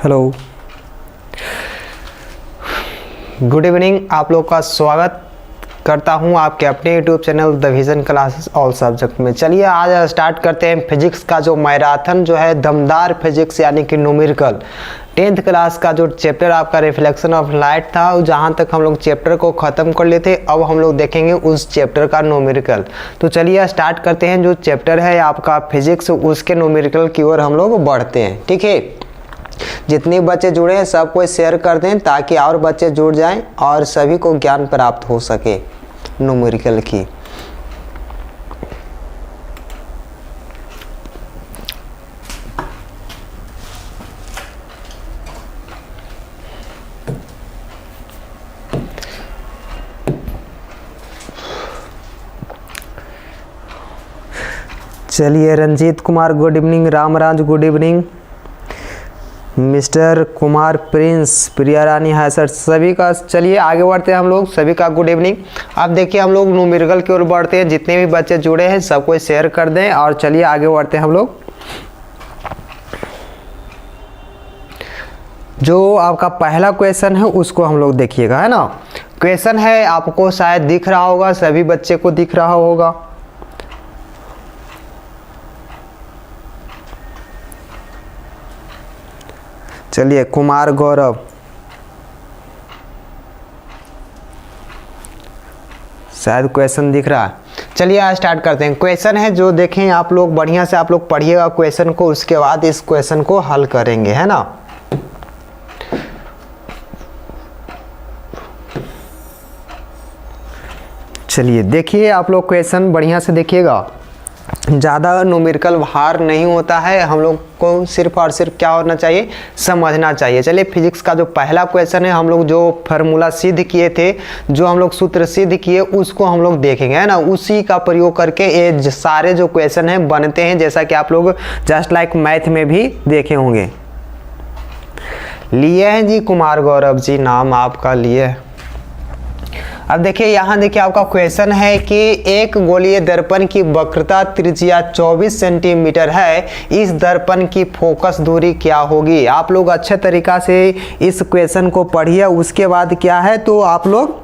Hello, good evening. आप लोग का स्वागत करता हूं आपके अपने YouTube channel the vision classes all subject में। चलिए आज स्टार्ट करते हैं फिजिक्स का जो मैराथन जो है दमदार फिजिक्स यानी कि न्यूमेरिकल 10th क्लास का जो चैप्टर आपका रिफ्लेक्शन ऑफ लाइट था, जहां तक हम लोग चैप्टर को ख़त्म कर लेते, अब हम लोग देखेंगे उस चैप्टर का न्यूमेरिकल। तो चलिए स्टार्ट करते हैं। जो चैप्टर है आपका फिजिक्स, उसके न्यूमेरिकल की ओर हम लोग बढ़ते हैं। ठीक है, जितने बच्चे जुड़े हैं सबको शेयर कर दें ताकि और बच्चे जुड़ जाएं और सभी को ज्ञान प्राप्त हो सके न्यूमेरिकल की। चलिए, Ranjit Kumar good evening, Ramraj good evening, mister Kumar Prince, Priya Rani है सर, सभी का चलिए आगे बढ़ते हैं हम लोग। सभी का गुड इवनिंग। अब देखिए हम लोग न्यूमेरिकल की ओर बढ़ते हैं। जितने भी बच्चे जुड़े हैं सबको शेयर कर दें और चलिए आगे बढ़ते हैं हम लोग। जो आपका पहला क्वेश्चन है उसको हम लोग देखिएगा, है ना। क्वेश्चन है, आपको शायद दिख रहा होगा, सभी बच्चे को दिख रहा होगा। चलिए, कुमार गौरव, शायद क्वेश्चन दिख रहा है। चलिए आज स्टार्ट करते हैं। क्वेश्चन है जो देखें आप लोग, बढ़िया से आप लोग पढ़िएगा क्वेश्चन को, उसके बाद इस क्वेश्चन को हल करेंगे, है ना। चलिए देखिए आप लोग क्वेश्चन बढ़िया से देखिएगा। ज़्यादा न्यूमेरिकल भार नहीं होता है, हम लोग को सिर्फ और सिर्फ क्या होना चाहिए, समझना चाहिए। चलिए फिजिक्स का जो पहला क्वेश्चन है, हम लोग जो फार्मूला सिद्ध किए थे, जो हम लोग सूत्र सिद्ध किए, उसको हम लोग देखेंगे, है ना। उसी का प्रयोग करके ये सारे जो क्वेश्चन हैं बनते हैं, जैसा कि आप लोग जस्ट लाइक मैथ में भी देखे होंगे। लिए हैं जी कुमार गौरव जी, नाम आपका लिए। अब देखिए यहाँ देखिए आपका क्वेश्चन है कि एक गोलीय दर्पण की वक्रता त्रिज्या 24 सेंटीमीटर है, इस दर्पण की फोकस दूरी क्या होगी। आप लोग अच्छे तरीका से इस क्वेश्चन को पढ़िए, उसके बाद क्या है तो आप लोग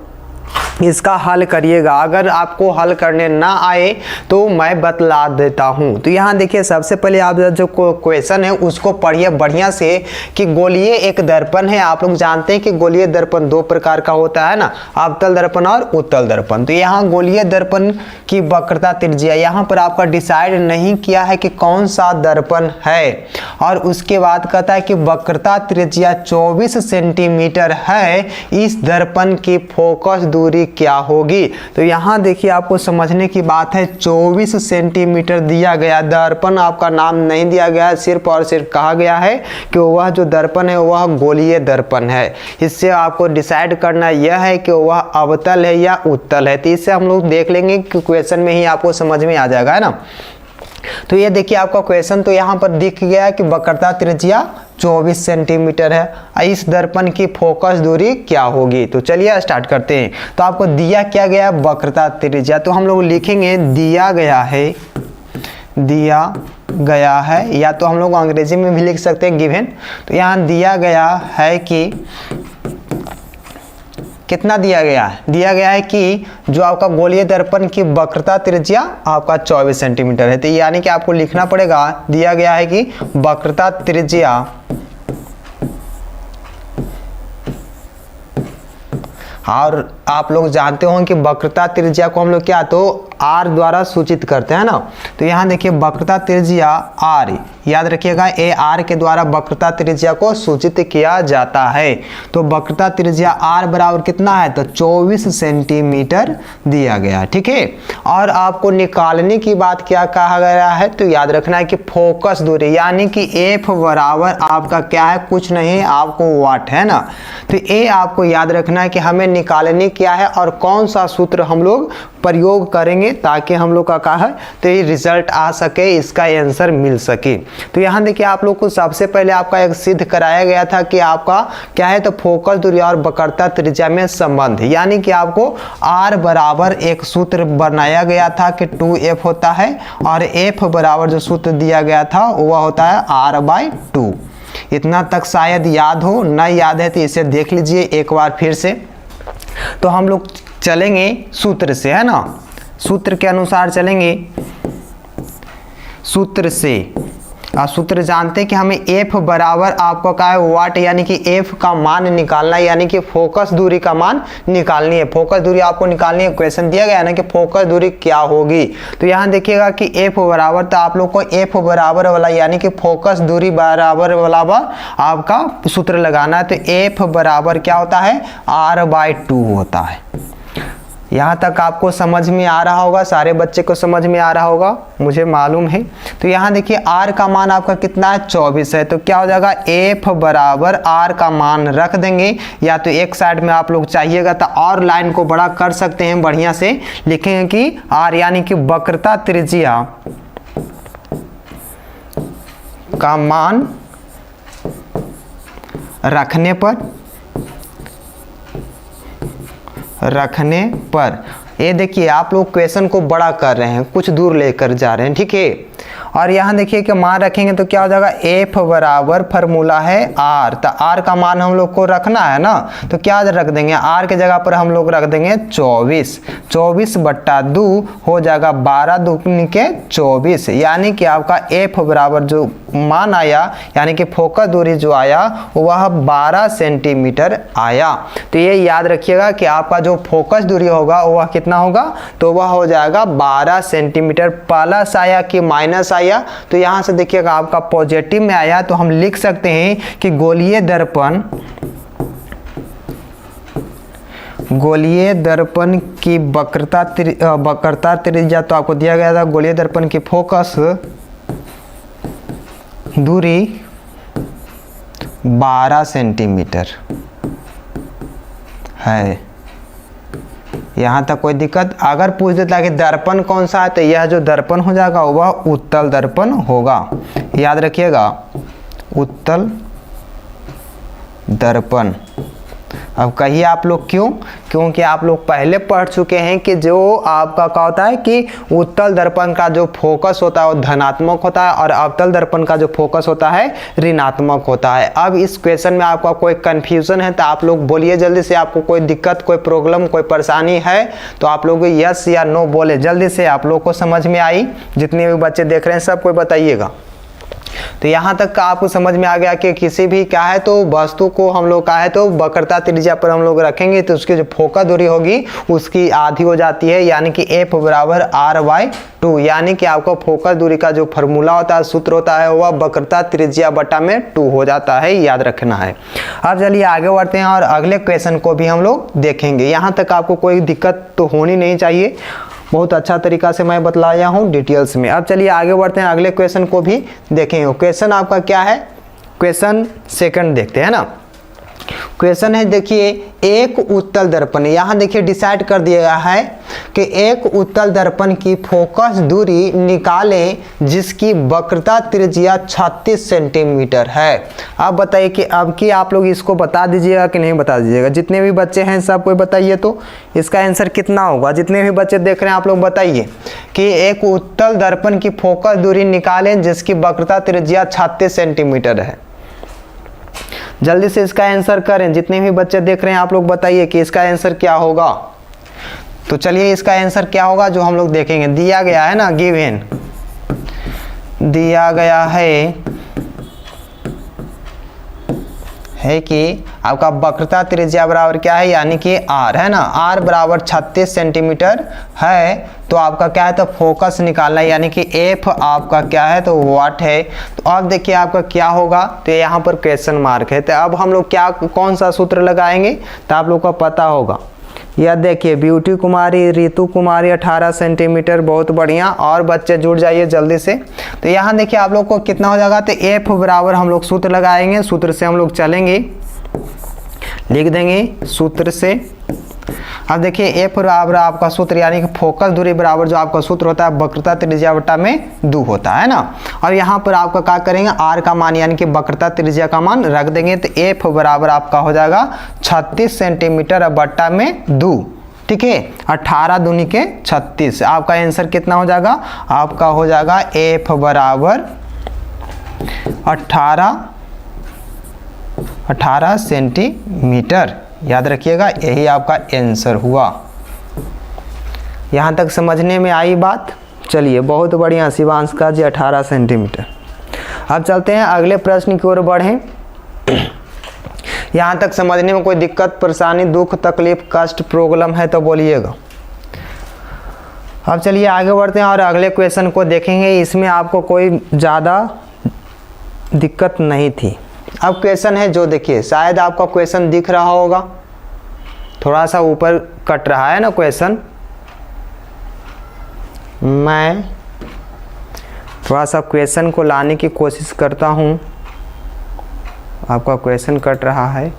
इसका हल करिएगा। अगर आपको हल करने ना आए तो मैं बतला देता हूं। तो यहाँ देखिए सबसे पहले आप जो क्वेश्चन है उसको पढ़िए बढ़िया से कि गोलीय एक दर्पण है। आप लोग जानते हैं कि गोलीय दर्पण दो प्रकार का होता है ना, अवतल दर्पण और उत्तल दर्पण। तो यहाँ गोलीय दर्पण की वक्रता त्रिज्या, यहाँ पर आपका डिसाइड नहीं किया है कि कौन सा दर्पण है, और उसके बाद कहता है कि वक्रता त्रिज्या 24 सेंटीमीटर है, इस दर्पण की फोकस दूरी क्या होगी। तो यहाँ देखिए आपको समझने की बात है, 24 सेंटीमीटर दिया गया, दर्पण आपका नाम नहीं दिया गया है, सिर्फ और सिर्फ कहा गया है कि वह जो दर्पण है वह गोलीय दर्पण है। इससे आपको डिसाइड करना यह है कि वह अवतल है या उत्तल है। तो इससे हम लोग देख लेंगे कि क्वेश्चन में ही आपको समझ में आ जाएगा, है ना। तो ये देखिए आपका क्वेश्चन तो यहाँ पर दिख गया कि वक्रता त्रिज्या 24 सेंटीमीटर है, इस दर्पण की फोकस दूरी क्या होगी। तो चलिए स्टार्ट करते हैं। तो आपको दिया क्या गया, वक्रता त्रिज्या। तो हम लोग लिखेंगे दिया गया है, या तो हम लोग अंग्रेजी में भी लिख सकते हैं गिवन। तो यहाँ दिया गया है कि कितना दिया गया है कि जो आपका गोलीय दर्पण की वक्रता त्रिज्या आपका 24 सेंटीमीटर है। तो यानी कि आपको लिखना पड़ेगा, दिया गया है कि वक्रता त्रिज्या और आप लोग जानते होंगे कि वक्रता त्रिज्या को हम लोग क्या तो आर द्वारा सूचित करते हैं ना। तो यहाँ देखिए वक्रता त्रिज्या आर, याद रखिएगा ए आर के द्वारा वक्रता त्रिज्या को सूचित किया जाता है। तो वक्रता त्रिज्या आर बराबर कितना है, तो 24 सेंटीमीटर दिया गया, ठीक है। और आपको निकालने की बात क्या कहा गया है, तो याद रखना है कि फोकस दूरी, यानी कि एफ बराबर आपका क्या है, कुछ नहीं आपको वाट, है ना। तो ए आपको याद रखना है कि हमें निकालने क्या है और कौन सा सूत्र हम लोग प्रयोग करेंगे ताकि हम लोग का है तो ये रिजल्ट आ सके, इसका आंसर मिल सके। तो यहाँ देखिए आप लोग को सबसे पहले आपका एक सिद्ध कराया गया था कि आपका क्या है तो फोकस दूरी और वक्रता त्रिज्या में संबंध, यानी कि आपको R बराबर एक सूत्र बनाया गया था कि 2F होता है और F बराबर जो सूत्र दिया गया था वह होता है R/2। इतना तक शायद याद हो, ना याद है तो इसे देख लीजिए एक बार फिर से। तो हम लोग चलेंगे सूत्र से, है ना, सूत्र के अनुसार चलेंगे। सूत्र से आप सूत्र जानते हैं कि हमें F बराबर आपको क्या है वाट, यानी कि F का मान निकालना है, यानी कि फोकस दूरी का मान निकालनी है। फोकस दूरी आपको निकालनी है, क्वेश्चन दिया गया है ना कि फोकस दूरी क्या होगी। तो यहाँ देखिएगा कि F बराबर, तो आप लोग को F बराबर वाला यानी कि फोकस दूरी बराबर वाला आपका सूत्र लगाना है। तो F बराबर क्या होता है, R/2 होता है। यहाँ तक आपको समझ में आ रहा होगा, सारे बच्चे को समझ में आ रहा होगा, मुझे मालूम है। तो यहाँ देखिए R का मान आपका कितना है, 24 है। तो क्या हो जाएगा, F बराबर R का मान रख देंगे, या तो एक साइड में आप लोग चाहिएगा तो और लाइन को बड़ा कर सकते हैं, बढ़िया से लिखेंगे कि R यानी कि वक्रता त्रिज्या का मान रखने पर ये देखिए आप लोग क्वेश्चन को बड़ा कर रहे हैं, कुछ दूर लेकर जा रहे हैं, ठीक है। और यहाँ देखिए कि मान रखेंगे तो क्या हो जाएगा, F बराबर फार्मूला है R, तो R का मान हम लोग को रखना है ना, तो क्या रख देंगे, R के जगह पर हम लोग रख देंगे 24, 24/2 हो जाएगा 12 दूनी के 24, यानी कि आपका F बराबर जो मान आया, यानी कि फोकस दूरी जो आया वह 12 सेंटीमीटर आया। तो ये याद रखिएगा कि आपका जो फोकस दूरी होगा वह कितना होगा, तो वह हो जाएगा 12 सेंटीमीटर। प्लस आया कि माइनस आया, तो यहां से देखिएगा आपका पॉजिटिव में आया, तो हम लिख सकते हैं कि गोलीय दर्पण की वक्रता त्रिज्या, तो आपको दिया गया था गोलीय दर्पण की फोकस दूरी 12 सेंटीमीटर है। यहाँ तक कोई दिक्कत, अगर पूछ देता कि दर्पण कौन सा है, तो यह जो दर्पण हो जाएगा वह उत्तल दर्पण होगा, याद रखिएगा, उत्तल दर्पण। अब कहिए आप लोग क्यों, क्योंकि आप लोग पहले पढ़ चुके हैं कि जो आपका क्या होता है कि उत्तल दर्पण का जो फोकस होता है वो धनात्मक होता है, और अवतल दर्पण का जो फोकस होता है ऋणात्मक होता है। अब इस क्वेश्चन में आपका कोई कंफ्यूजन है तो आप लोग बोलिए जल्दी से, आपको कोई दिक्कत, कोई प्रॉब्लम, कोई परेशानी है तो आप लोग यस या नो बोले जल्दी से, आप लोग को समझ में आई, जितने भी बच्चे देख रहे हैं सब कोई बताइएगा। तो यहाँ तक का आपको समझ में आ गया कि किसी भी क्या है तो वस्तु को हम लोग का है तो वक्रता त्रिज्या पर हम लोग रखेंगे तो उसकी जो फोकस दूरी होगी उसकी आधी हो जाती है, यानी कि F बराबर R/2, यानी कि आपको फोकस दूरी का जो फार्मूला होता है, सूत्र होता है, वह वक्रता त्रिज्या बटा में 2 हो जाता है, याद रखना है। अब चलिए आगे बढ़ते हैं और अगले क्वेश्चन को भी हम लोग देखेंगे। यहाँ तक आपको कोई दिक्कत तो होनी नहीं चाहिए, बहुत अच्छा तरीका से मैं बतलाया हूँ डिटेल्स में। अब चलिए आगे बढ़ते हैं, अगले क्वेश्चन को भी देखेंगे। क्वेश्चन आपका क्या है, क्वेश्चन सेकंड देखते हैं ना। क्वेश्चन है देखिए, एक उत्तल दर्पण, यहाँ देखिए डिसाइड कर दिया गया है कि एक उत्तल दर्पण की फोकस दूरी निकालें जिसकी वक्रता त्रिज्या 36 सेंटीमीटर है। अब बताइए कि अब की आप लोग इसको बता दीजिएगा कि नहीं बता दीजिएगा, जितने भी बच्चे हैं सब कोई बताइए तो इसका आंसर कितना होगा। जितने भी बच्चे देख रहे हैं आप लोग बताइए कि एक उत्तल दर्पण की फोकस दूरी निकालें जिसकी वक्रता त्रिज्या 36 सेंटीमीटर है। जल्दी से इसका आंसर करें, जितने भी बच्चे देख रहे हैं आप लोग बताइए कि इसका आंसर क्या होगा। तो चलिए इसका आंसर क्या होगा जो हम लोग देखेंगे। दिया गया है ना, गिवन दिया गया है कि आपका वक्रता त्रिज्या बराबर क्या है, यानी कि R है ना, R बराबर 36 सेंटीमीटर है। तो आपका क्या है तो फोकस निकालना है, यानी कि F आपका क्या है तो वाट है। तो अब देखिए आपका क्या होगा, तो यहाँ पर क्वेश्चन मार्क है। तो अब हम लोग क्या कौन सा सूत्र लगाएंगे तो आप लोग को पता होगा। यह देखिए ब्यूटी कुमारी, रितु कुमारी 18 सेंटीमीटर, बहुत बढ़िया, और बच्चे जुड़ जाइए जल्दी से। तो यहाँ देखिए आप लोग को कितना हो जाएगा, तो F बराबर हम लोग सूत्र लगाएंगे, सूत्र से हम लोग चलेंगे, लिख देंगे सूत्र से। अब देखिए F बराबर आपका सूत्र यानी कि फोकस दूरी बराबर जो आपका सूत्र होता है वक्रता त्रिज्या बटा में 2 होता है ना। और यहाँ पर आपका क्या करेंगे, R का मान यानी कि वक्रता त्रिज्या का मान रख देंगे। तो F बराबर आपका हो जाएगा 36 सेंटीमीटर बटा में 2, ठीक है, 18 दूनी के 36। आपका आंसर कितना हो जाएगा, आपका हो जाएगा F बराबर 18 18 सेंटीमीटर। याद रखिएगा, यही आपका आंसर हुआ। यहाँ तक समझने में आई बात? चलिए, बहुत बढ़िया शिवांश का जी, 18 सेंटीमीटर। अब चलते हैं अगले प्रश्न की ओर बढ़ें। यहाँ तक समझने में कोई दिक्कत, परेशानी, दुख, तकलीफ, कष्ट, प्रॉब्लम है तो बोलिएगा। अब चलिए आगे बढ़ते हैं और अगले क्वेश्चन को देखेंगे। इसमें आपको कोई ज़्यादा दिक्कत नहीं थी। अब क्वेश्चन है जो, देखिए शायद आपका क्वेश्चन दिख रहा होगा, थोड़ा सा ऊपर कट रहा है ना क्वेश्चन। मैं थोड़ा सा क्वेश्चन को लाने की कोशिश करता हूँ। आपका क्वेश्चन कट रहा है।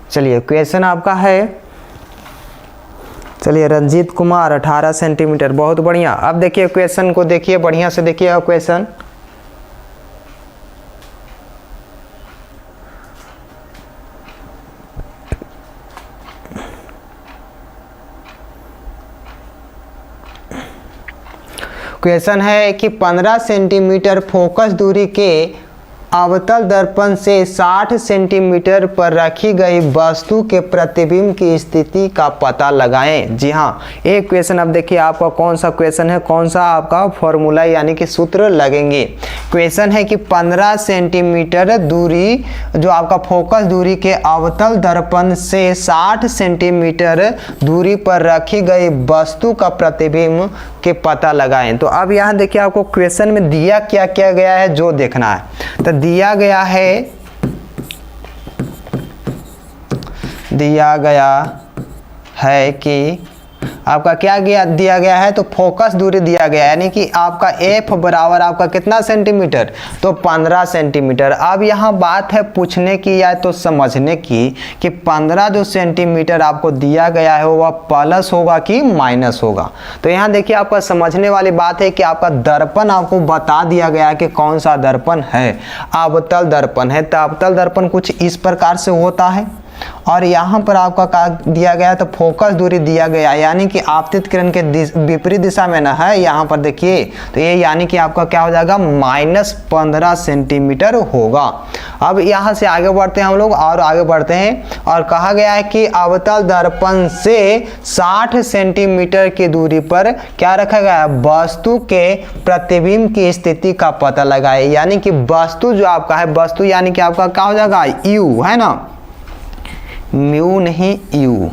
चलिए, क्वेश्चन आपका है, चलिए रंजीत कुमार 18 सेंटीमीटर, बहुत बढ़िया। अब देखिए क्वेश्चन को, देखिए बढ़िया से देखिए क्वेश्चन। क्वेश्चन है कि 15 सेंटीमीटर फोकस दूरी के अवतल दर्पण से 60 सेंटीमीटर पर रखी गई वस्तु के प्रतिबिंब की स्थिति का पता लगाएं। जी हाँ, एक क्वेश्चन। अब देखिए आपका कौन सा क्वेश्चन है, कौन सा आपका फॉर्मूला यानी कि सूत्र लगेंगे। क्वेश्चन है कि 15 सेंटीमीटर दूरी, जो आपका फोकस दूरी के अवतल दर्पण से 60 सेंटीमीटर दूरी पर रखी गई वस्तु का प्रतिबिंब के पता लगाएं। तो अब यहाँ देखिए आपको क्वेश्चन में दिया क्या क्या गया है जो देखना है। तो दिया गया है कि आपका क्या दिया गया है, तो फोकस दूरी दिया गया है, यानी कि आपका एफ बराबर आपका कितना सेंटीमीटर, तो 15 सेंटीमीटर। अब यहाँ बात है पूछने की या तो समझने की कि 15 जो सेंटीमीटर आपको दिया गया है वह प्लस होगा कि माइनस होगा। तो यहाँ देखिए आपका समझने वाली बात है कि आपका दर्पण आपको बता दिया गया है कि कौन सा दर्पण है, अवतल दर्पण है। तो अवतल दर्पण कुछ इस प्रकार से होता है, और यहाँ पर आपका क्या दिया गया है, तो फोकस दूरी दिया गया है, यानी कि आपतित किरण के विपरीत दिशा में ना है। यहाँ पर देखिए, तो ये यानी कि आपका क्या हो जाएगा, -15 सेंटीमीटर होगा। अब यहाँ से आगे बढ़ते हैं हम लोग, और आगे बढ़ते हैं, और कहा गया है कि अवतल दर्पण से 60 सेंटीमीटर की दूरी पर क्या रखा गया है, वस्तु के प्रतिबिंब की स्थिति का पता लगाए। यानी कि वस्तु जो आपका है, वस्तु यानी कि आपका क्या हो जाएगा, यू है ना, म्यू नहीं यू।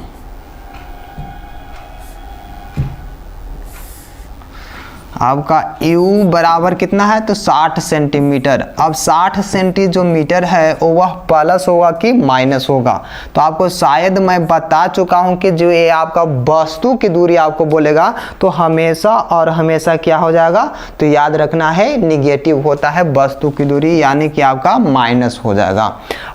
आपका u बराबर कितना है, तो 60 सेंटीमीटर। अब 60 सेंटी जो मीटर है वह प्लस होगा कि माइनस होगा। तो आपको शायद मैं बता चुका हूं कि जो ये आपका वस्तु की दूरी आपको बोलेगा तो हमेशा और हमेशा क्या हो जाएगा, तो याद रखना है निगेटिव होता है वस्तु की दूरी, यानी कि आपका माइनस हो जाएगा।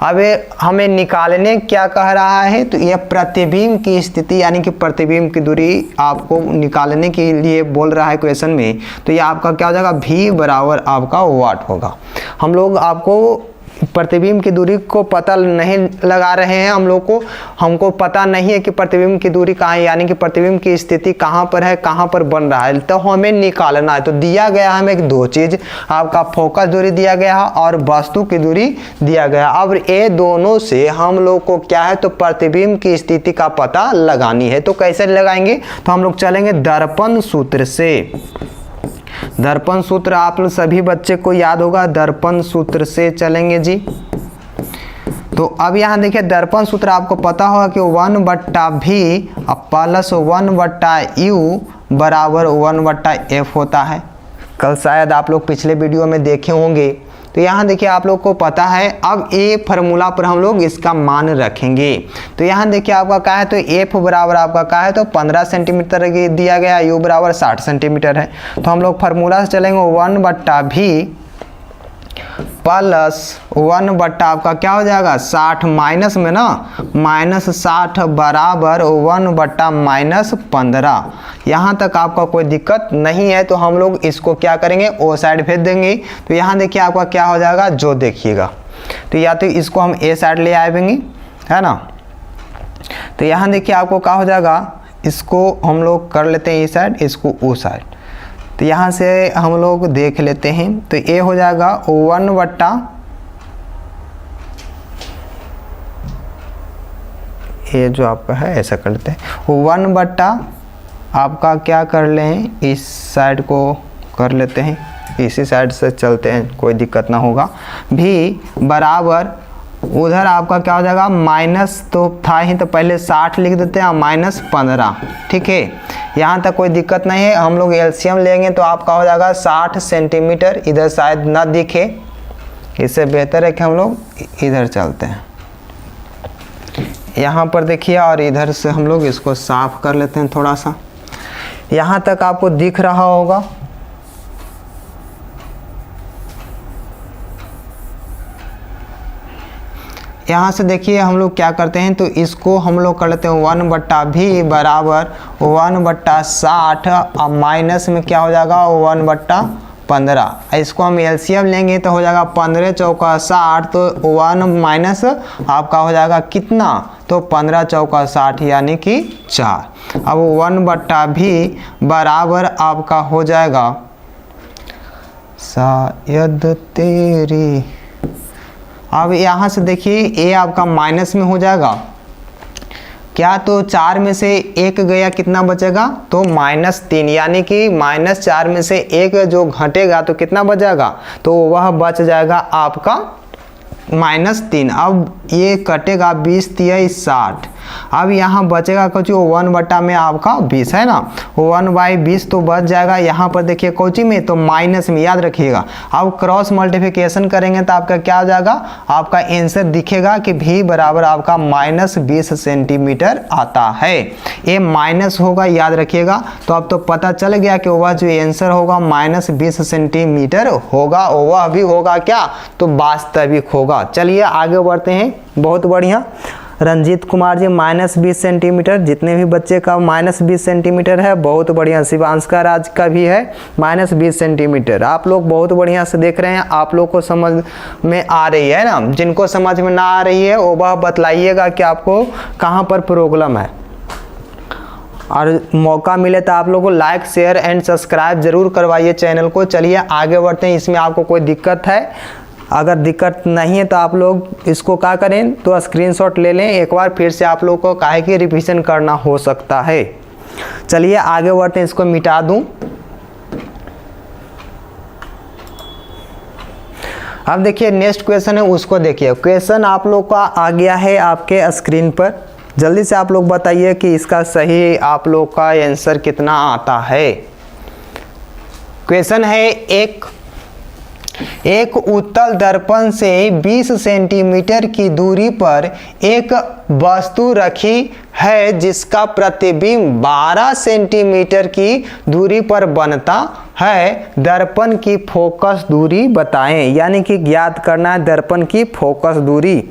अब हमें निकालने क्या कह रहा है, तो यह प्रतिबिंब की स्थिति यानी कि प्रतिबिंब की दूरी आपको निकालने के लिए बोल रहा है क्वेश्चन में। तो ये आपका क्या हो जाएगा, v बराबर आपका वाट होगा। हम लोग आपको प्रतिबिंब की दूरी को पता नहीं लगा रहे हैं, हमको पता नहीं है कि प्रतिबिंब की दूरी कहाँ है, यानी कि प्रतिबिंब की स्थिति कहाँ पर है, कहाँ पर बन रहा है, तो हमें निकालना है। तो दिया गया है हमें दो चीज, आपका फोकस दूरी दिया गया है और वस्तु की दूरी दिया गया। अब ये दोनों से हम लोग को क्या है, तो प्रतिबिंब की स्थिति का पता लगानी है। तो कैसे लगाएंगे, तो हम लोग चलेंगे दर्पण सूत्र से। दर्पण सूत्र आप लोग सभी बच्चे को याद होगा, दर्पण सूत्र से चलेंगे जी। तो अब यहाँ देखिए दर्पण सूत्र आपको पता होगा कि 1/v प्लस 1/u बराबर 1/f होता है। कल शायद आप लोग पिछले वीडियो में देखे होंगे। तो यहाँ देखिए आप लोग को पता है। अब ए फार्मूला पर हम लोग इसका मान रखेंगे। तो यहाँ देखिए आपका क्या है, तो एफ बराबर आपका क्या है, तो 15 सेंटीमीटर दिया गया, यू बराबर 60 सेंटीमीटर है। तो हम लोग फार्मूला से चलेंगे 1/v +1 बट्टा आपका क्या हो जाएगा 60 माइनस में ना -60 बराबर 1 बट्टा -15। यहाँ तक आपका कोई दिक्कत नहीं है तो हम लोग इसको क्या करेंगे ओ साइड भेज देंगे। तो यहाँ देखिए आपका क्या हो जाएगा जो देखिएगा, तो या तो इसको हम ए साइड ले आएंगे है ना। तो यहाँ देखिए आपको क्या हो जाएगा, इसको हम लोग कर लेते हैं ए साइड, इसको ओ साइड। तो यहाँ से हम लोग देख लेते हैं, तो ए हो जाएगा 1 बट्टा ये जो आपका है ऐसा कर लेते हैं 1 बट्टा आपका क्या कर लें, इस साइड को कर लेते हैं, इसी साइड से चलते हैं कोई दिक्कत ना होगा, भी बराबर उधर आपका क्या हो जाएगा माइनस तो था ही तो पहले 60 लिख देते हैं -15। ठीक है, यहाँ तक कोई दिक्कत नहीं है। हम लोग एलसीएम लेंगे तो आपका हो जाएगा 60 सेंटीमीटर, इधर शायद ना दिखे, इससे बेहतर है कि हम लोग इधर चलते हैं। यहाँ पर देखिए और इधर से हम लोग इसको साफ कर लेते हैं थोड़ा सा, यहाँ तक आपको दिख रहा होगा। यहाँ से देखिए हम लोग क्या करते हैं, तो इसको हम लोग कर लेते हैं 1 बट्टा भी बराबर 1 बट्टा 60 और माइनस में क्या हो जाएगा 1 बट्टा 15। इसको हम एलसीएम लेंगे तो हो जाएगा 15 चौका 60, तो 1 माइनस आपका हो जाएगा कितना, तो 15 चौका 60 यानी कि 4। अब 1 बट्टा भी बराबर आपका हो जाएगा शायद तेरी। अब यहाँ से देखिए ए आपका माइनस में हो जाएगा क्या, तो 4 में से 1 गया कितना बचेगा, तो -3, यानी कि -4 में से 1 जो घटेगा तो कितना बचेगा, तो वह बच जाएगा आपका -3। अब ये कटेगा 20 × 60, अब यहाँ बचेगा कुछ 1 बट्टा में आपका 20 है ना, 1/20 तो बच जाएगा। यहाँ पर देखिए कोची में तो माइनस में, याद रखिएगा। अब क्रॉस मल्टीप्लिकेशन करेंगे तो आपका क्या हो जाएगा, आपका आंसर दिखेगा कि भी बराबर आपका -20 सेंटीमीटर आता है। ये माइनस होगा, याद रखिएगा। तो अब तो पता चल गया कि वह जो आंसर होगा -20 सेंटीमीटर होगा, वह भी होगा क्या, तो वास्तविक होगा। चलिए आगे बढ़ते हैं। बहुत बढ़िया, रंजीत कुमार जी -20 सेंटीमीटर, जितने भी बच्चे का -20 सेंटीमीटर है बहुत बढ़िया। शिवांश का राज का भी है -20 सेंटीमीटर। आप लोग बहुत बढ़िया से देख रहे हैं, आप लोग को समझ में आ रही है ना। जिनको समझ में ना आ रही है वो वह बतलाइएगा कि आपको कहाँ पर प्रॉब्लम है, और मौका मिले तो आप लोगों को लाइक शेयर एंड सब्सक्राइब जरूर करवाइए चैनल को। चलिए आगे बढ़ते हैं। इसमें आपको कोई दिक्कत है, अगर दिक्कत नहीं है तो आप लोग इसको क्या करें, तो स्क्रीनशॉट ले लें एक बार, फिर से आप लोग को काहे कि रिवीजन करना हो सकता है। चलिए आगे बढ़ते हैं, इसको मिटा दूं। अब देखिए नेक्स्ट क्वेश्चन है, उसको देखिए। क्वेश्चन आप लोग का आ गया है आपके स्क्रीन पर, जल्दी से आप लोग बताइए कि इसका सही आप लोग का आंसर कितना आता है। क्वेश्चन है, एक उत्तल दर्पण से 20 सेंटीमीटर की दूरी पर एक वस्तु रखी है जिसका प्रतिबिंब 12 सेंटीमीटर की दूरी पर बनता है। दर्पण की फोकस दूरी बताएं, यानी कि ज्ञात करना है दर्पण की फोकस दूरी।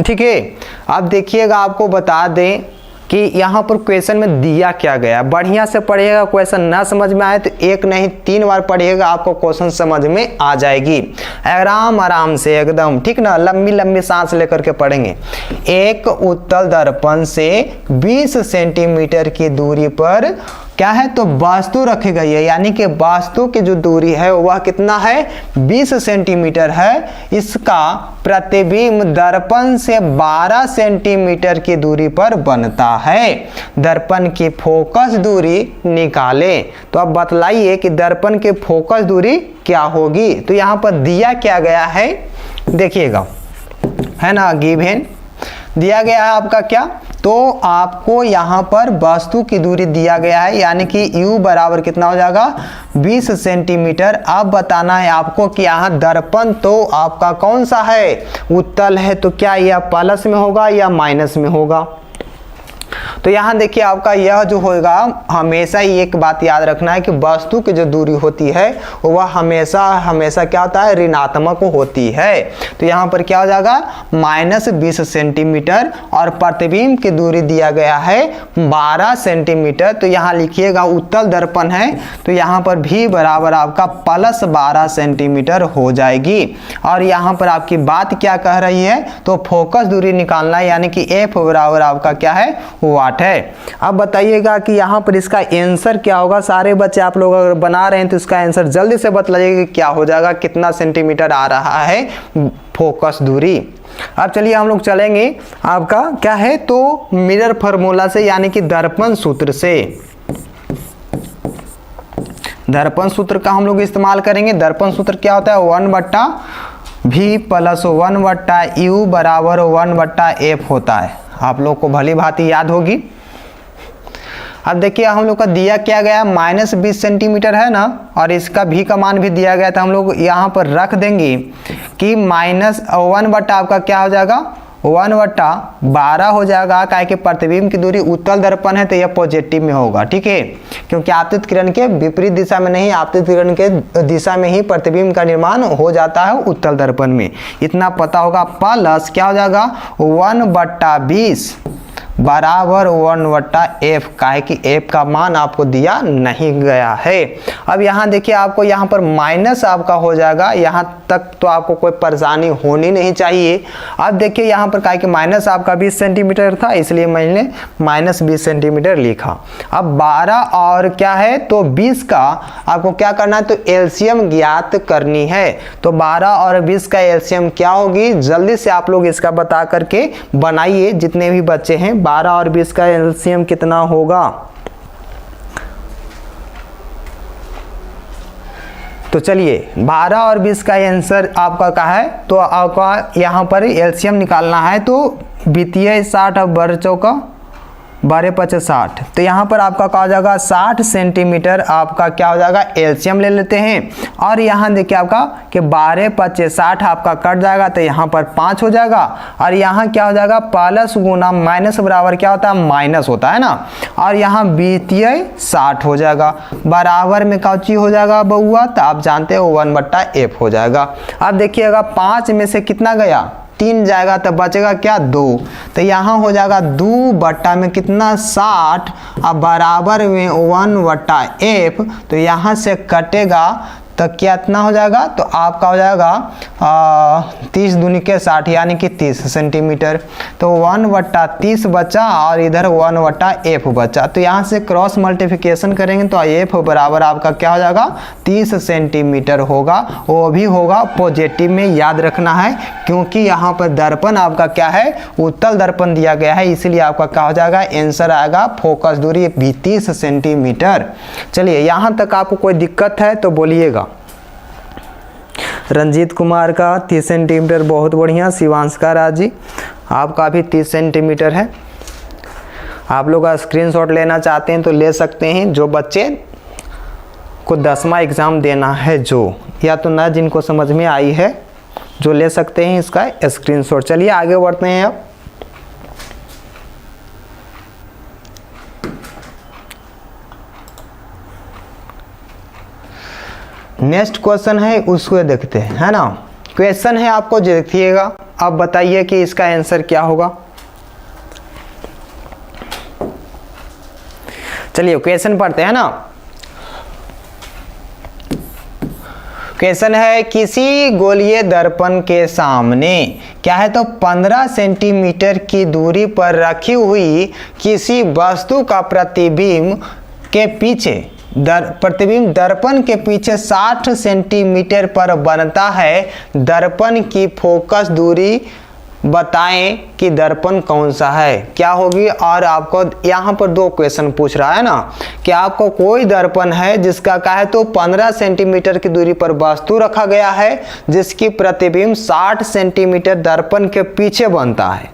ठीक है, अब देखिएगा, आपको बता दें कि यहाँ पर क्वेश्चन में दिया क्या गया। बढ़िया से पढ़िएगा, क्वेश्चन ना समझ में आए तो 1 नहीं 3 बार पढ़िएगा, आपको क्वेश्चन समझ में आ जाएगी। आराम से एकदम, ठीक ना, लंबी लंबी सांस लेकर के पढ़ेंगे। एक उत्तल दर्पण से 20 सेंटीमीटर की दूरी पर क्या है, तो वास्तु रखी गई है, यानी कि वास्तु की जो दूरी है वह कितना है, 20 सेंटीमीटर है। इसका प्रतिबिंब दर्पण से 12 सेंटीमीटर की दूरी पर बनता है। दर्पण की फोकस दूरी निकालें। तो अब बतलाइए कि दर्पण की फोकस दूरी क्या होगी। तो यहाँ पर दिया क्या गया है, देखिएगा, है ना, गिवन दिया गया है आपका क्या, तो आपको यहाँ पर वस्तु की दूरी दिया गया है, यानी कि u बराबर कितना हो जाएगा, 20 सेंटीमीटर। अब बताना है आपको कि यहाँ दर्पण तो आपका कौन सा है, उत्तल है, तो क्या यह प्लस में होगा या माइनस में होगा। तो यहाँ देखिए आपका यह जो होगा, हमेशा ही एक बात याद रखना है कि वस्तु की जो दूरी होती है वह हमेशा क्या होता है, ऋणात्मक होती है। तो यहाँ पर क्या हो जाएगा, -20 सेंटीमीटर और प्रतिबिंब की दूरी दिया गया है 12 सेंटीमीटर। तो यहाँ लिखिएगा उत्तल दर्पण है तो यहाँ पर भी बराबर आपका +12 सेंटीमीटर हो जाएगी। और यहाँ पर आपकी बात क्या कह रही है, तो फोकस दूरी निकालना है, यानी कि F बराबर आपका क्या है, वाट है। अब बताइएगा कि यहाँ पर इसका आंसर क्या होगा। सारे बच्चे आप लोग अगर बना रहे हैं तो इसका आंसर जल्दी से बतलाइएगा कि क्या हो जाएगा, कितना सेंटीमीटर आ रहा है फोकस दूरी। अब चलिए हम लोग चलेंगे आपका क्या है, तो मिरर फार्मूला से, यानी कि दर्पण सूत्र से। दर्पण सूत्र का हम लोग इस्तेमाल करेंगे। दर्पण सूत्र क्या होता है, 1/V + 1/U बराबर 1/F होता है। आप लोग को भली भांति याद होगी। अब देखिए हम लोग का दिया क्या गया, -20 सेंटीमीटर है ना, और इसका भी का मान भी दिया गया था। हम लोग यहाँ पर रख देंगे कि -1 बट्टा आपका क्या हो जाएगा, 1/12 हो जाएगा। काहे कि प्रतिबिंब की दूरी उत्तल दर्पण है तो यह पॉजिटिव में होगा, ठीक है, क्योंकि आपतित किरण के विपरीत दिशा में नहीं, आपतित किरण के दिशा में ही प्रतिबिंब का निर्माण हो जाता है उत्तल दर्पण में। इतना पता होगा। प्लस क्या हो जाएगा, 1/20 बराबर 1/F, काहे कि F का मान आपको दिया नहीं गया है। अब यहाँ देखिए आपको यहाँ पर माइनस आपका हो जाएगा, यहाँ तक तो आपको कोई परेशानी होनी नहीं चाहिए। अब देखिए यहाँ पर काहे कि माइनस आपका 20 सेंटीमीटर था, इसलिए मैंने -20 सेंटीमीटर लिखा। अब 12 और क्या है, तो 20 का आपको क्या करना है, तो एलसीएम ज्ञात करनी है। तो 12 और 20 का एलसीएम क्या होगी, जल्दी से आप लोग इसका बता करके बनाइए जितने भी बच्चे हैं। 12 और 20 का एलसीएम कितना होगा, तो चलिए 12 और 20 का आंसर आपका क्या है, तो आपका यहाँ पर एलसीएम निकालना है। तो 20 60 अब 12 चौका 12×5 60, तो यहाँ पर आपका क्या हो जाएगा, 60 सेंटीमीटर आपका क्या हो जाएगा, एलसीएम ले लेते हैं। और यहाँ देखिए आपका कि 12×5 60 आपका कट जाएगा, तो यहाँ पर 5 हो जाएगा। और यहाँ क्या हो जाएगा, प्लस गुना माइनस बराबर क्या होता है, माइनस होता है ना। और यहाँ 20 60 हो जाएगा, बराबर में कौची हो जाएगा बउआ, तो आप जानते हो 1/F हो जाएगा। अब देखिएगा 5 में से कितना गया, 3 जाएगा, तो बचेगा क्या, 2। तो यहाँ हो जाएगा 2 बट्टा में कितना, 60, अब बराबर में 1/F। तो यहाँ से कटेगा तो कितना हो जाएगा, तो आपका हो जाएगा 30 दूनी के 60, यानी कि 30 सेंटीमीटर। तो 1/30 बचा और इधर 1/F बचा। तो यहाँ से क्रॉस मल्टीप्लिकेशन करेंगे तो F बराबर आपका क्या हो जाएगा, 30 सेंटीमीटर होगा। वो भी होगा पॉजिटिव में, याद रखना है, क्योंकि यहाँ पर दर्पण आपका क्या है, उत्तल दर्पण दिया गया है, इसलिए आपका क्या हो जाएगा, आंसर आएगा फोकस दूरी 30 सेंटीमीटर। चलिए यहाँ तक आपको कोई दिक्कत है तो बोलिएगा। रंजीत कुमार का 30 सेंटीमीटर, बहुत बढ़िया। शिवांश का राजी आपका भी 30 सेंटीमीटर है। आप लोग स्क्रीनशॉट लेना चाहते हैं तो ले सकते हैं, जो बच्चे को 10वां एग्ज़ाम देना है, जो या तो ना जिनको समझ में आई है, जो ले सकते हैं इसका स्क्रीनशॉट। चलिए आगे बढ़ते हैं। अब नेक्स्ट क्वेश्चन है, उसको देखते हैं, है ना। क्वेश्चन है आपको देखिएगा, अब बताइए कि इसका आंसर क्या होगा। चलिए क्वेश्चन पढ़ते हैं ना। क्वेश्चन है, किसी गोलीय दर्पण के सामने क्या है, तो 15 सेंटीमीटर की दूरी पर रखी हुई किसी वस्तु का प्रतिबिंब के पीछे प्रतिबिंब दर्पण के पीछे 60 सेंटीमीटर पर बनता है। दर्पण की फोकस दूरी बताएं कि दर्पण कौन सा है, क्या होगी। और आपको यहाँ पर 2 क्वेश्चन पूछ रहा है ना, कि आपको कोई दर्पण है जिसका क्या है, तो 15 सेंटीमीटर की दूरी पर वस्तु रखा गया है, जिसकी प्रतिबिंब 60 सेंटीमीटर दर्पण के पीछे बनता है।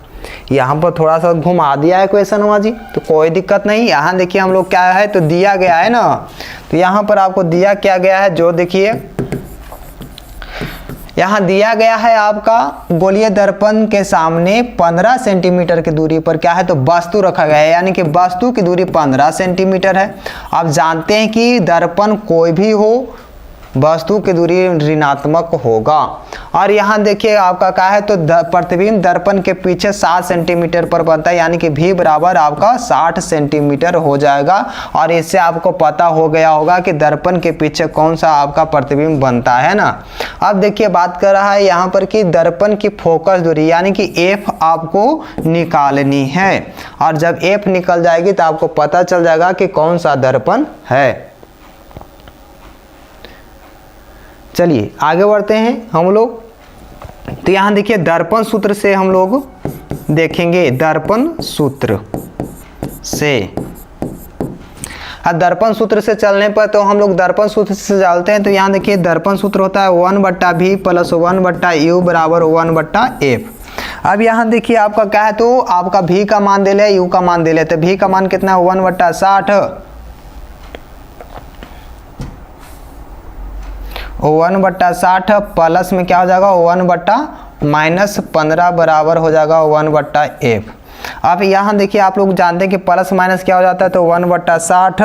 यहाँ पर थोड़ा सा घुमा दिया है क्वेश्चन जी, तो कोई दिक्कत नहीं। यहाँ देखिए हम लोग क्या है, तो दिया गया है ना, तो यहाँ पर आपको दिया क्या गया है, जो देखिए यहाँ दिया गया है आपका गोलीय दर्पण के सामने 15 सेंटीमीटर की दूरी पर क्या है तो वस्तु रखा गया है, यानी कि वस्तु की दूरी 15 सेंटीमीटर है। आप जानते हैं कि दर्पण कोई भी हो वस्तु की दूरी ऋणात्मक होगा। और यहाँ देखिए आपका क्या है तो प्रतिबिंब दर्पण के पीछे 7 सेंटीमीटर पर बनता है, यानी कि भी बराबर आपका 60 सेंटीमीटर हो जाएगा। और इससे आपको पता हो गया होगा कि दर्पण के पीछे कौन सा आपका प्रतिबिंब बनता है ना। अब देखिए बात कर रहा है यहाँ पर कि दर्पण की फोकस दूरी यानी कि एफ आपको निकालनी है, और जब एफ निकल जाएगी तो आपको पता चल जाएगा कि कौन सा दर्पण है। चलिए आगे बढ़ते हैं हम लोग। तो यहाँ देखिए दर्पण सूत्र से हम लोग देखेंगे, दर्पण सूत्र से। दर्पण सूत्र से चलने पर तो हम लोग दर्पण सूत्र से चलते हैं। तो यहाँ देखिए दर्पण सूत्र होता है 1/v + 1/u बराबर 1/f। अब यहाँ देखिए आपका क्या है तो आपका v का मान दे ले, u का मान दे ले। तो v का मान कितना है 1/60, 1/60 प्लस में क्या हो जाएगा 1/-15 बराबर हो जाएगा 1/f। अब यहाँ देखिए आप लोग जानते हैं कि प्लस माइनस क्या हो जाता है तो 1/60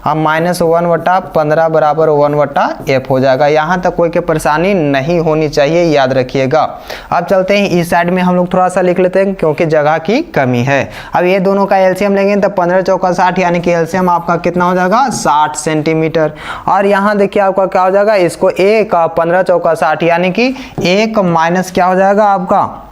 अब -1/15 बराबर 1/f हो जाएगा। यहाँ तक कोई की परेशानी नहीं होनी चाहिए, याद रखिएगा। अब चलते हैं इस साइड में हम लोग थोड़ा सा लिख लेते हैं क्योंकि जगह की कमी है। अब ये दोनों का एलसीएम लेंगे तो 15 चौका 60, यानी कि एलसीएम आपका कितना हो जाएगा 60 सेंटीमीटर। और यहाँ देखिए आपका क्या हो जाएगा, इसको 15 चौका 60 यानी कि 1 माइनस क्या हो जाएगा आपका,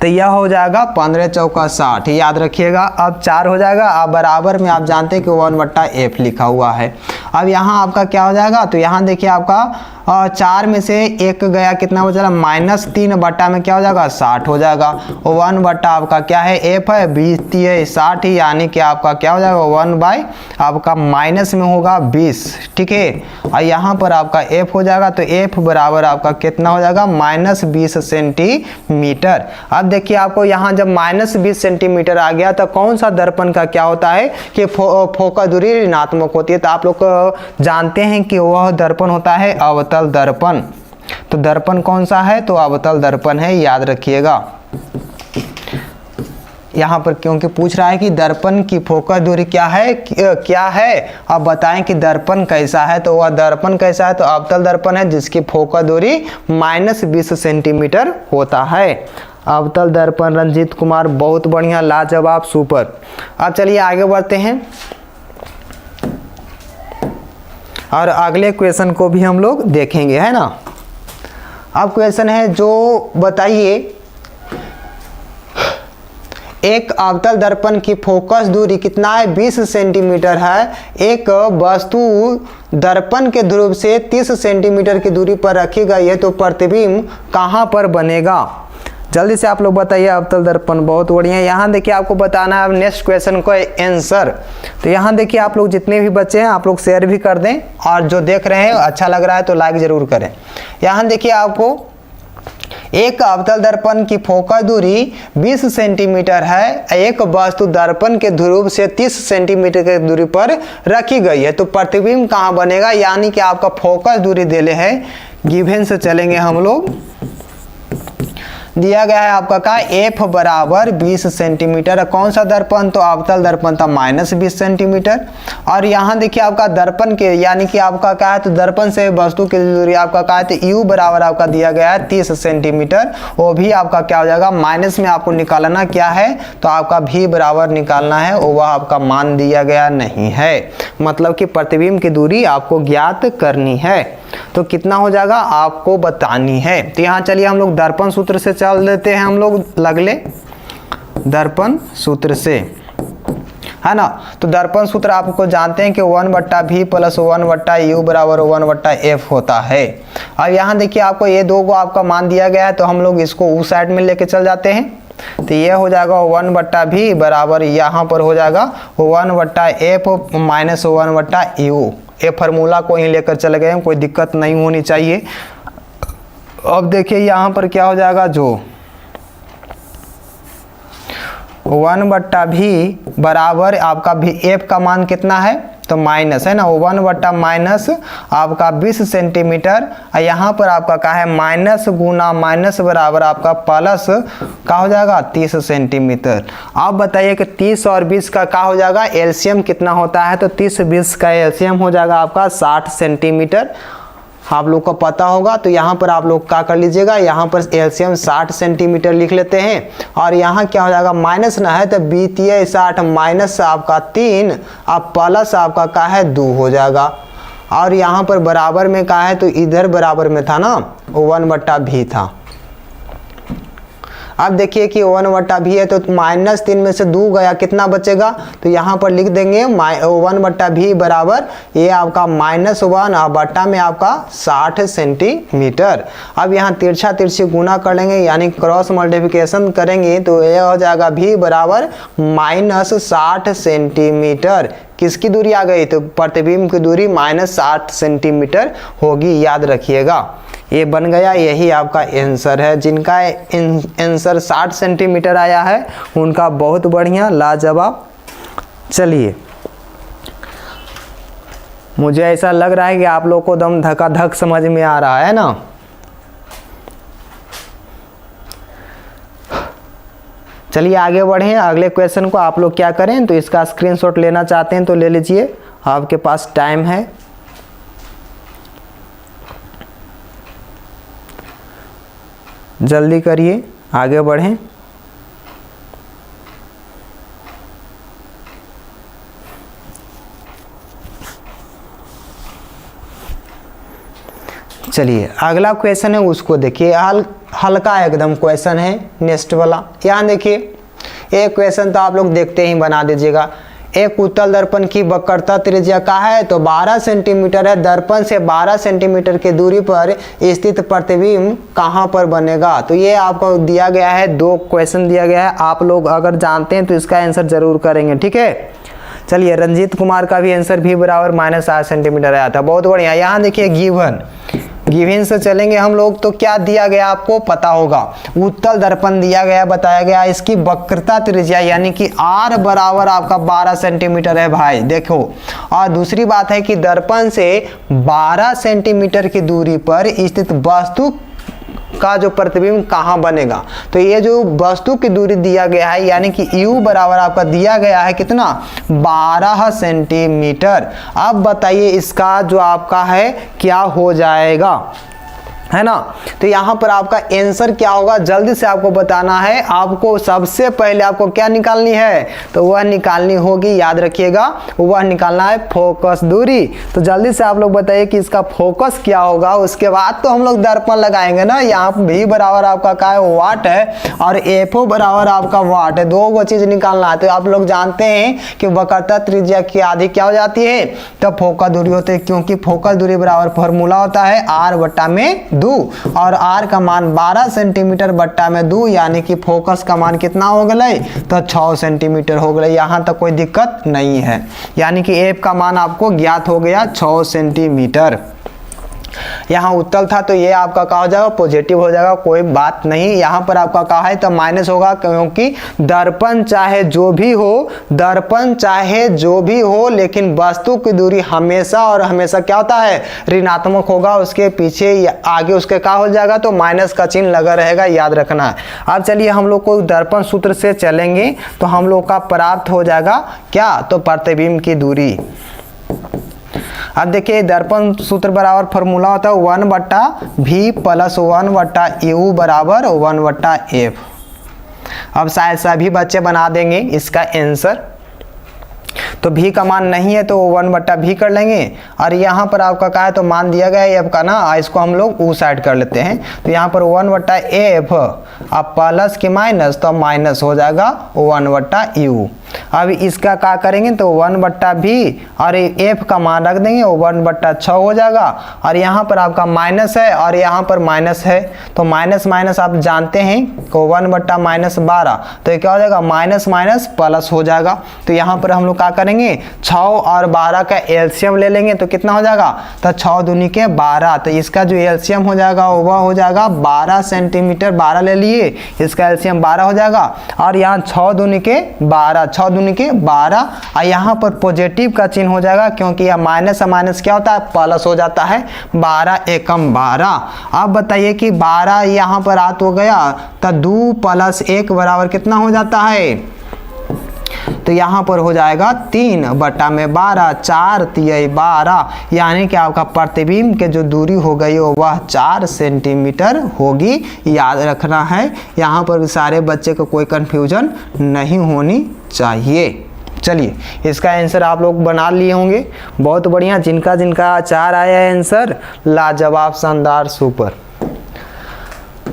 तो यह हो जाएगा 15 चौका 60, याद रखिएगा। अब 4 हो जाएगा। अब बराबर में आप जानते हैं कि 1/f लिखा हुआ है। अब यहाँ आपका क्या हो जाएगा, तो यहाँ देखिए आपका 4 में से 1 गया, कितना हो जाएगा -3 बटा में क्या हो जाएगा 60 हो जाएगा। 1/ आपका क्या है f है, 20 60 ही, यानी कि आपका क्या हो जाएगा 1/ आपका माइनस में होगा 20, ठीक है। और यहाँ पर आपका f हो जाएगा, तो f बराबर आपका कितना हो जाएगा -20 सेंटीमीटर। अब देखिए आपको यहाँ जब -20 सेंटीमीटर आ गया तो कौन सा दर्पण का क्या होता है कि फोकस दूरी ऋणात्मक होती है। तो आप लोग जानते हैं कि वह दर्पण होता है अवतल दर्पण। तो दर्पण कौन सा है तो अवतल दर्पण है, याद रखिएगा। यहाँ पर क्योंकि पूछ रहा है कि दर्पण की फोकस दूरी क्या है, अब बताएं कि दर्पण कैसा है। तो वह दर्पण कैसा है तो अवतल दर्पण है जिसकी फोकस दूरी -20 सेंटीमीटर होता है। अवतल दर्पण रंजीत कुमार, बहुत बढ़िया, लाजवाब, सुपर। अब चलिए आगे बढ़ते हैं और अगले क्वेश्चन को भी हम लोग देखेंगे, है ना। अब क्वेश्चन है जो बताइए, एक अवतल दर्पण की फोकस दूरी कितना है 20 सेंटीमीटर है। एक वस्तु दर्पण के ध्रुव से 30 सेंटीमीटर की दूरी पर रखी गई है, तो प्रतिबिंब कहाँ पर बनेगा। जल्दी से आप लोग बताइए। अवतल दर्पण, बहुत बढ़िया। यहाँ देखिए आपको बताना है नेक्स्ट क्वेश्चन को आंसर। तो यहाँ देखिए आप लोग जितने भी बच्चे हैं आप लोग शेयर भी कर दें, और जो देख रहे हैं अच्छा लग रहा है तो लाइक जरूर करें। यहाँ देखिए आपको एक अवतल दर्पण की फोकस दूरी 20 सेंटीमीटर है। एक वस्तु दर्पण के ध्रुव से 30 सेंटीमीटर की दूरी पर रखी गई है, तो प्रतिबिंब कहाँ बनेगा, यानी कि आपका फोकस दूरी देले है। गिवन से चलेंगे हम लोग। दिया गया है आपका का f बराबर 20 सेंटीमीटर। कौन सा दर्पण तो अवतल दर्पण था -20 सेंटीमीटर। और यहाँ देखिए आपका दर्पण के यानी कि आपका क्या है तो दर्पण से वस्तु की दूरी आपका क्या है तो u बराबर आपका दिया गया है 30 सेंटीमीटर। वो भी आपका क्या हो जाएगा माइनस में आपको निकालना क्या है तो आपका v बराबर निकालना है, वह आपका मान दिया गया नहीं है। मतलब कि प्रतिबिंब की दूरी आपको ज्ञात करनी है, तो कितना हो जाएगा आपको बतानी है। तो यहाँ चलिए हम लोग दर्पण सूत्र से चल देते हैं हम लोग लगले दर्पण सूत्र से, है ना। तो दर्पण सूत्र आपको जानते हैं कि 1/v + 1/u बराबर 1/f होता है। अब यहाँ देखिए आपको ये दो को आपका मान दिया गया है, तो हम लोग इसको उस साइड में लेके चल जाते हैं। तो ये हो जाएगा 1/v बराबर यहाँ पर हो जाएगा 1/f - 1/u। ये फार्मूला को ही लेकर चले गए हैं, कोई दिक्कत नहीं होनी चाहिए। अब देखिए यहाँ पर क्या हो जाएगा, जो 1/v बराबर आपका भी f का मान कितना है तो माइनस है ना, 1 बट्टा माइनस आपका 20 सेंटीमीटर, और यहाँ पर आपका क्या है माइनस गुना माइनस बराबर आपका प्लस क्या हो जाएगा 30 सेंटीमीटर। अब बताइए कि 30 और 20 का क्या हो जाएगा एलसीएम कितना होता है, तो 30-20 का एलसीएम हो जाएगा आपका 60 सेंटीमीटर, आप लोग को पता होगा। तो यहाँ पर आप लोग क्या कर लीजिएगा, यहाँ पर एलसीएम 60 सेंटीमीटर लिख लेते हैं, और यहाँ क्या हो जाएगा माइनस ना है तो बीतीय 60 माइनस आपका 3 अब प्लस आपका क्या है 2 हो जाएगा, और यहाँ पर बराबर में क्या है तो इधर बराबर में था ना 1/v था। अब देखिए कि 1/v है तो -3 में से 2 गया, कितना बचेगा, तो यहाँ पर लिख देंगे 1/v बराबर ये आपका -1 और बट्टा में आपका 60 सेंटीमीटर। अब यहाँ तिरछा तिरछी गुना कर लेंगे यानी क्रॉस मल्टीप्लिकेशन करेंगे तो ये हो जाएगा v बराबर -60 सेंटीमीटर। किसकी दूरी आ गई, तो प्रतिबिंब की दूरी -60 सेंटीमीटर होगी, याद रखिएगा। ये बन गया, यही आपका आंसर है। जिनका आंसर 60 सेंटीमीटर आया है उनका बहुत बढ़िया, लाजवाब। चलिए, मुझे ऐसा लग रहा है कि आप लोग को दम धकाधक समझ में आ रहा है ना। चलिए आगे बढ़ें, अगले क्वेश्चन को आप लोग क्या करें तो इसका स्क्रीनशॉट लेना चाहते हैं तो ले लीजिए, आपके पास टाइम है। जल्दी करिए, आगे बढ़ें। चलिए अगला क्वेश्चन है उसको देखिए, हल्का एकदम क्वेश्चन है नेक्स्ट वाला। यहाँ देखिए एक क्वेश्चन तो आप लोग देखते ही बना दीजिएगा। एक उत्तल दर्पण की वक्रता त्रिज्या का है तो 12 सेंटीमीटर है, दर्पण से 12 सेंटीमीटर की दूरी पर स्थित प्रतिबिंब कहाँ पर बनेगा। तो ये आपको दिया गया है, 2 क्वेश्चन दिया गया है, आप लोग अगर जानते हैं तो इसका आंसर जरूर करेंगे, ठीक है। चलिए रंजीत कुमार का भी आंसर भी बराबर -8 सेंटीमीटर आया था, बहुत बढ़िया। यहाँ देखिए गिवन से चलेंगे हम लोग, तो क्या दिया गया आपको पता होगा, उत्तल दर्पण दिया गया, बताया गया इसकी वक्रता त्रिज्या यानी कि r बराबर आपका 12 सेंटीमीटर है भाई, देखो। और दूसरी बात है कि दर्पण से 12 सेंटीमीटर की दूरी पर स्थित वस्तु का जो प्रतिबिंब कहाँ बनेगा, तो ये जो वस्तु की दूरी दिया गया है यानी कि u बराबर आपका दिया गया है कितना 12 सेंटीमीटर। अब बताइए इसका जो आपका है क्या हो जाएगा, है ना। तो यहाँ पर आपका आंसर क्या होगा जल्दी से आपको बताना है। आपको सबसे पहले आपको क्या निकालनी है, तो वह निकालनी होगी, याद रखिएगा, वह निकालना है फोकस दूरी। तो जल्दी से आप लोग बताइए कि इसका फोकस क्या होगा। उसके बाद तो हम लोग दर्पण लगाएंगे ना। यहाँ v बराबर आपका क्या है वाट है और FO बराबर आपका वाट है, 2 चीज निकालना है। तो आप लोग जानते हैं कि वक्रता त्रिज्या की आधी क्या हो जाती है, तो फोकस दूरी होती है, क्योंकि फोकस दूरी बराबर फॉर्मूला होता है r/2 और r का मान 12 सेंटीमीटर बट्टा में 2 यानी कि फोकस का मान कितना हो गया तो 6 सेंटीमीटर हो गया। यहाँ तक कोई दिक्कत नहीं है, यानी कि f का मान आपको ज्ञात हो गया 6 सेंटीमीटर। यहाँ उत्तल था तो ये आपका क्या हो जाएगा पॉजिटिव हो जाएगा, कोई बात नहीं। यहाँ पर आपका क्या है तो माइनस होगा, क्योंकि दर्पण चाहे जो भी हो लेकिन वस्तु की दूरी हमेशा और हमेशा क्या होता है ऋणात्मक होगा, उसके पीछे आगे उसके क्या हो जाएगा तो माइनस का चिन्ह लगा रहेगा, याद रखना है। अब चलिए हम लोग को दर्पण सूत्र से चलेंगे तो हम लोग का प्राप्त हो जाएगा क्या, तो प्रतिबिंब की दूरी। अब देखिए दर्पण सूत्र बराबर फॉर्मूला होता है 1/v + 1/u बराबर 1/f। अब शायद सभी बच्चे बना देंगे इसका आंसर। तो v का मान नहीं है तो 1/v कर लेंगे, और यहाँ पर आपका क्या है तो मान दिया गया है f का ना, इसको हम लोग u साइड कर लेते हैं। तो यहाँ पर 1/f अब प्लस की माइनस तो माइनस हो जाएगा 1/u। अब इसका क्या करेंगे तो 1/v और f का मान रख देंगे 1/6 हो जाएगा, और यहाँ पर आपका माइनस है और यहाँ पर माइनस है, तो माइनस माइनस आप जानते हैं को 1/-12 तो ये क्या हो जाएगा माइनस माइनस प्लस हो जाएगा। तो यहाँ पर हम लोग क्या करेंगे 6 और 12 का एलसीएम ले लेंगे तो कितना हो जाएगा तो 6 दूनी के 12, तो इसका जो एलसीएम हो जाएगा वह हो जाएगा 12 सेंटीमीटर। 12 ले लिए, इसका एलसीएम 12 हो जाएगा, और यहाँ 6 दूनी के 12, 6 6 दूनी के 12 और यहाँ पर पॉजिटिव का चिन्ह हो जाएगा क्योंकि यह माइनस से माइनस क्या होता है, प्लस हो जाता है। 12 एकम 12। अब बताइए कि 12 यहाँ पर आत हो गया तो 2 + 1 बराबर कितना हो जाता है, तो यहाँ पर हो जाएगा 3/12, 4 × 12, यानी कि आपका प्रतिबिंब के जो दूरी हो गई वह 4 सेंटीमीटर होगी। याद रखना है, यहाँ पर सारे बच्चे को कोई कंफ्यूजन नहीं होनी चाहिए। चलिए इसका आंसर आप लोग बना लिए होंगे, बहुत बढ़िया। जिनका जिनका 4 आया है आंसर, लाजवाब, शानदार, सुपर।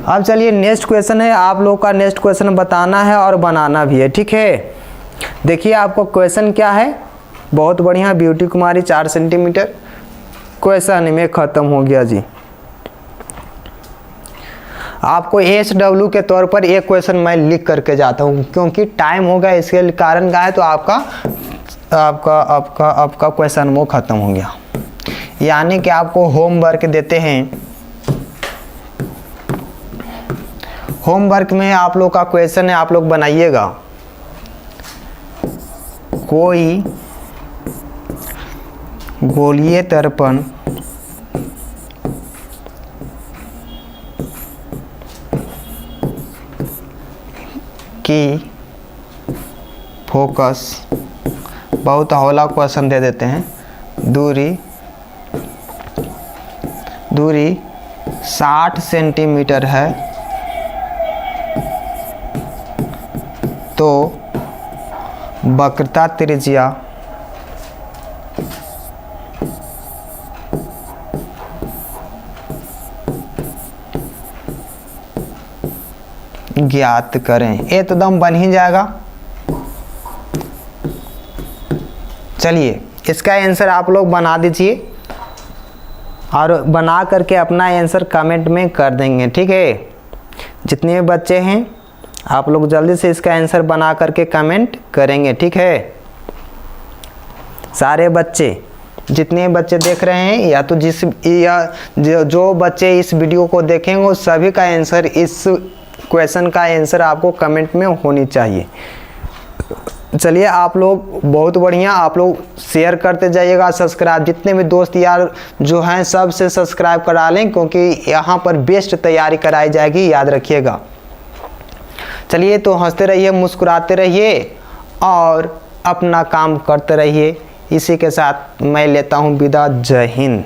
अब चलिए नेक्स्ट क्वेश्चन है, आप लोग का नेक्स्ट क्वेश्चन बताना है और बनाना भी है, ठीक है। देखिए आपको क्वेश्चन क्या है, बहुत बढ़िया, ब्यूटी कुमारी 4 सेंटीमीटर। क्वेश्चन में ख़त्म हो गया जी। आपको SW के तौर पर एक क्वेश्चन मैं लिख करके जाता हूँ क्योंकि टाइम हो गया, इसके कारण का है, तो आपका क्वेश्चन वो ख़त्म हो गया। यानी कि आपको होमवर्क देते हैं। होमवर्क में आप लोग का क्वेश्चन है, आप लोग बनाइएगा। कोई गोलीय दर्पण की फोकस, बहुत हौला क्वेश्चन दे देते हैं, दूरी 60 सेंटीमीटर है तो वक्रता त्रिज्या ज्ञात करें। ये तो दम बन ही जाएगा। चलिए इसका आंसर आप लोग बना दीजिए और बना करके अपना आंसर कमेंट में कर देंगे, ठीक है। जितने बच्चे हैं आप लोग जल्दी से इसका आंसर बना करके कमेंट करेंगे, ठीक है। सारे बच्चे, जितने बच्चे देख रहे हैं या तो जो बच्चे इस वीडियो को देखेंगे सभी का आंसर, इस क्वेश्चन का आंसर आपको कमेंट में होनी चाहिए। चलिए आप लोग बहुत बढ़िया, आप लोग शेयर करते जाइएगा, सब्सक्राइब, जितने भी दोस्त यार जो हैं सब से सब्सक्राइब करा लें क्योंकि यहाँ पर बेस्ट तैयारी कराई जाएगी, याद रखिएगा। चलिए तो हंसते रहिए, मुस्कुराते रहिए और अपना काम करते रहिए। इसी के साथ मैं लेता हूँ विदा। जय हिंद।